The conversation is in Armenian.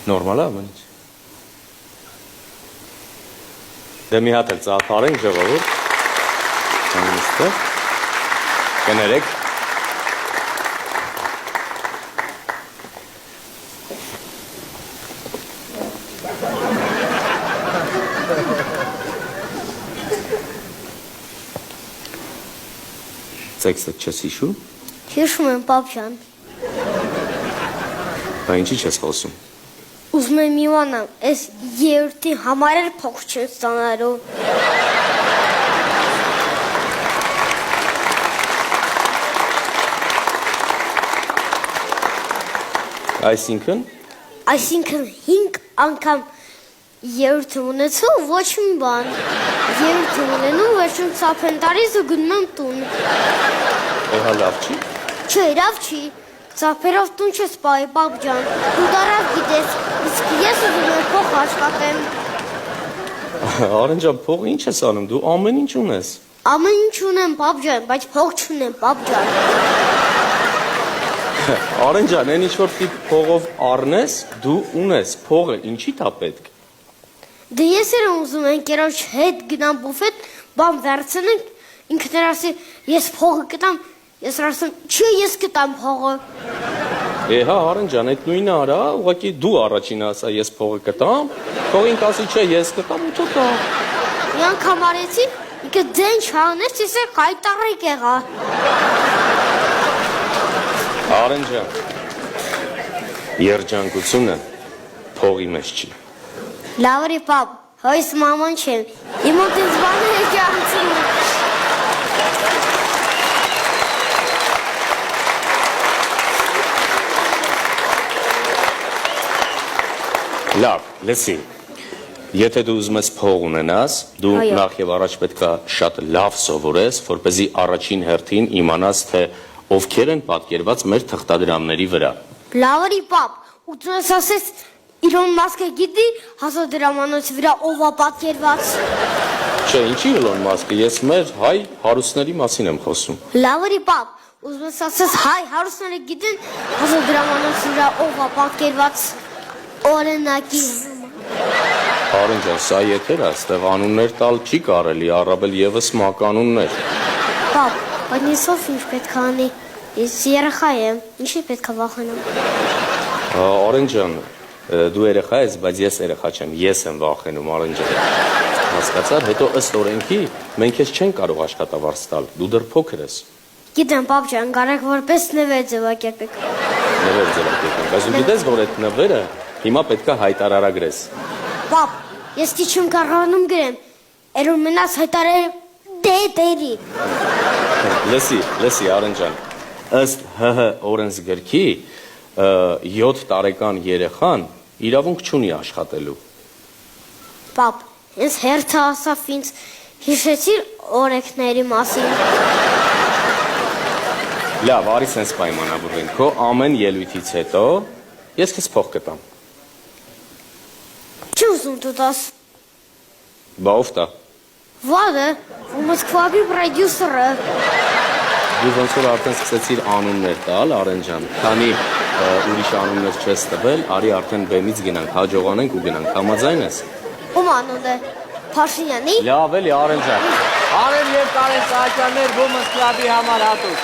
Նորմալ է ամեն ինչ։ Դե մի հատ էլ ծափարենք ժողովուրդ։ Անստեղ։ Կներեք։ Տեքստը չես հիշում։ Հիշում եմ, պապ ջան։ Բա ինչի՞ չես խոսում։ Ուզում եմ իմանամ, այս երրորդի համար էլ փող չեն ստանալու։ Այսինքն։ Այսինքն 5 անգամ երրորդը ունեցող ոչ մի բան։ Երրորդը ունենում վերջում ծափ են տալիս ու գնում եմ տուն։ Հա լավ չի։ Չէ, լավ չի։ Ծափերով տուն չես պահի, պապ ջան։ Դու դարավ գիտես, իսկ ես ուզում եմ փող աշխատեմ։ Արեն ջան, փողը ինչ ես անում, դու ամեն ինչ ունես։ Ամեն ինչ ունեմ, պապ ջան, բայց փող չունեմ, պապ ջան։ Արեն ջան, այն ինչ որ տիպ փողով առնես, դու ունես, փողը ինչի՞ տա պետք։ Դե ես էլ ուզում եմ կերոջ հետ գնամ բուֆետ, բան վերցնենք, ինքն ասի, ես փողը կտամ, ես ասում, չէ, ես կտամ փողը։ Հա, Արեն ջան, այդ նույնը արա, ուղղակի դու առաջին ասա, ես փողը կտամ, փողին կասի, չէ, ես կտամ ու չտա։ Մի անգամ արեցի, ինքը դեն չանեց, ես էլ հայտարարեք եղա։ Արեն ջան, երջանկությունը փողի մեջ չի։ Լավրի պապ, հույս մաման չեմ, իմ մոտ ինձ բանը հեքի անցնում։ Լավ, լսի, եթե դու ուզում ես փող ունենաս, դու նախ եւ առաջ պետք է շատ լավ սովորես, որպեսզի առաջին հերթին իմանաս, թե ովքեր են պատկերված մեր թղթադրամների վրա։ Լավրի պապ, ու դրս ասես, Իրոն Մասկը գիտի հազարդրամանոցի վրա ով է պատկերված։ Չէ, ինչի Իլոն Մասկը, ես մեր հայ հարուստների մասին եմ խոսում։ Լավրի պապ, ուզում ես ասես հայ հարուստները գիտեն հազարդրամանոցի վրա ով է պատկերված օրինակի։ Արեն ջան, սա եթեր է, այստեղ անուններ տալ չի կարելի, առավել եւս մականուններ։ Պապ, բայց նիսով ինչ պետք է անի։ Ես երեխա եմ, ինչի պետք է վախենամ։ Արեն ջան, դու երեխա ես, բայց ես երեխա չեմ, ես եմ վախենում, Արեն ջան։ Հասկացար, հետո ըստ օրենքի մենք քեզ չենք կարող աշխատավարձ տալ, դու դեռ փոքր ես։ Գիտեմ, պապ ջան, կարեք որպես նվեր ձևակերպեք։ Նվեր ձևակերպենք, բայց դու գիտես, որ այդ նվերը հիմա պետք է հայտարարագրես։ Պապ, ես չեմ կարողանում գրեմ, երբ մնաց հայտարարել դերի։ Լսի, Արեն ջան, ըստ ՀՀ օրենսգրքի 7 տարեկան երեխան իրավունք չունի աշխատելու։ Պապ, ես հերթը ասավ ինձ, հիշեցիր օրենքների մասին։ Լավ, արի սենց պայմանավորվենք, քո ամեն ելույթից հետո ես քեզ փող կտամ։ Չի ուզում դու տաս։ Բա ով տա։ Վադը, ու Մոսկվայի պրոդյուսերը։ Դու ոնց որ արդեն սկսեցիր անուններ տալ, Արեն ջան, քանի ուրիշ անուններ չես տվել, արի արդեն բեմից գնանք, հաջողանենք ու գնանք, համաձայն ես։ Ում անուն է, Փաշինյանի։ Լավ էլի, Արեն ջան։ Արեն և Կարեն Սահակյաններ Women's Club-ի համար հատուկ։